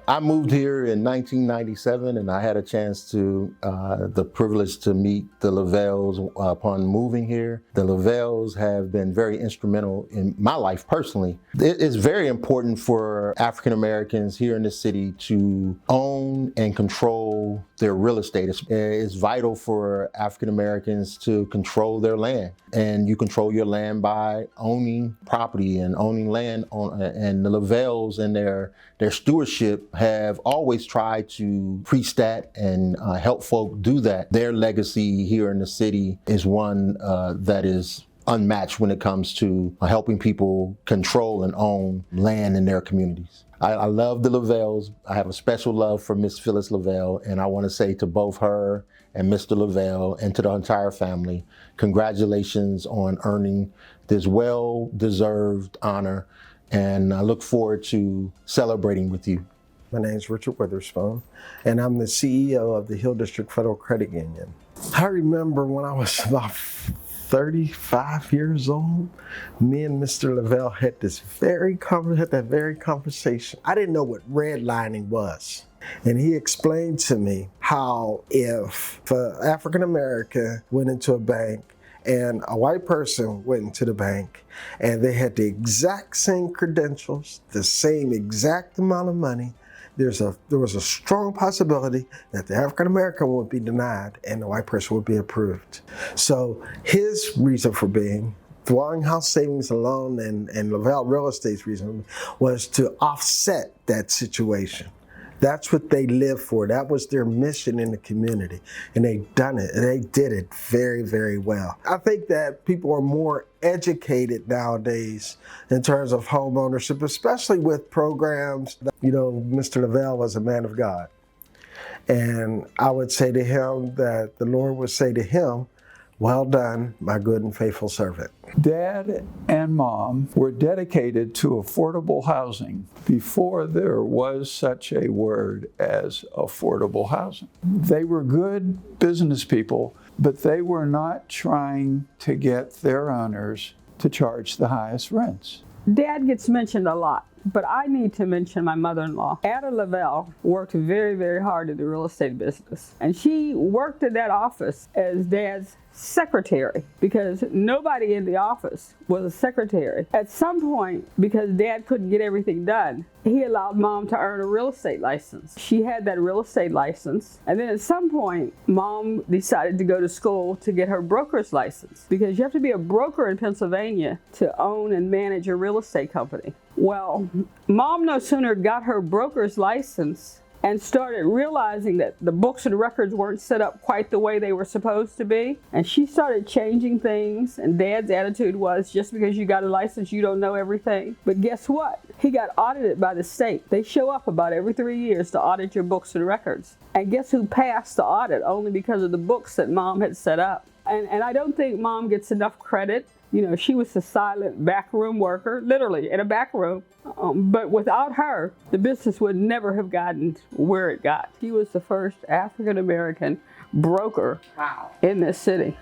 I moved here in 1997, and I had a chance to, the privilege to meet the Lavelles upon moving here. The Lavelles have been very instrumental in my life personally. It is very important for African Americans here in the city to own and control their real estate. It's vital for African Americans to control their land. And you control your land by owning property and owning land. And the Lavelles and their stewardship have always tried to preach that and help folk do that. Their legacy here in the city is one that is unmatched when it comes to helping people control and own land in their communities. I love the Lavelles. I have a special love for Miss Phyllis Lavelle, and I want to say to both her and Mr. Lavelle and to the entire family, congratulations on earning this well-deserved honor, and I look forward to celebrating with you. My name is Richard Witherspoon, and I'm the CEO of the Hill District Federal Credit Union. I remember when I was about 35 years old, me and Mr. Lavelle had that very conversation. I didn't know what redlining was. And he explained to me how if an African American went into a bank and a white person went into the bank and they had the exact same credentials, the same exact amount of money, there was a strong possibility that the African American would be denied and the white person would be approved. So his reason for being, Dwelling House Savings and Loan and Lavelle Real Estate's reason was to offset that situation. That's what they lived for. That was their mission in the community. And they've done it. And they did it very, very well. I think that people are more educated nowadays in terms of home ownership, especially with programs. You know, Mr. Lavelle was a man of God. And I would say to him that the Lord would say to him, "Well done, my good and faithful servant." Dad and Mom were dedicated to affordable housing before there was such a word as affordable housing. They were good business people, but they were not trying to get their owners to charge the highest rents. Dad gets mentioned a lot, but I need to mention my mother-in-law. Ada Lavelle worked very, very hard in the real estate business. And she worked in that office as Dad's secretary because nobody in the office was a secretary. At some point, because Dad couldn't get everything done, he allowed Mom to earn a real estate license. She had that real estate license. And then at some point, Mom decided to go to school to get her broker's license because you have to be a broker in Pennsylvania to own and manage a real estate company. Well, Mom no sooner got her broker's license and started realizing that the books and records weren't set up quite the way they were supposed to be. And she started changing things, and Dad's attitude was, just because you got a license, you don't know everything. But guess what? He got audited by the state. They show up about every 3 years to audit your books and records. And guess who passed the audit only because of the books that Mom had set up? And I don't think Mom gets enough credit. You know, she was a silent backroom worker, literally in a back room. But without her, the business would never have gotten where it got. She was the first African American broker in this city.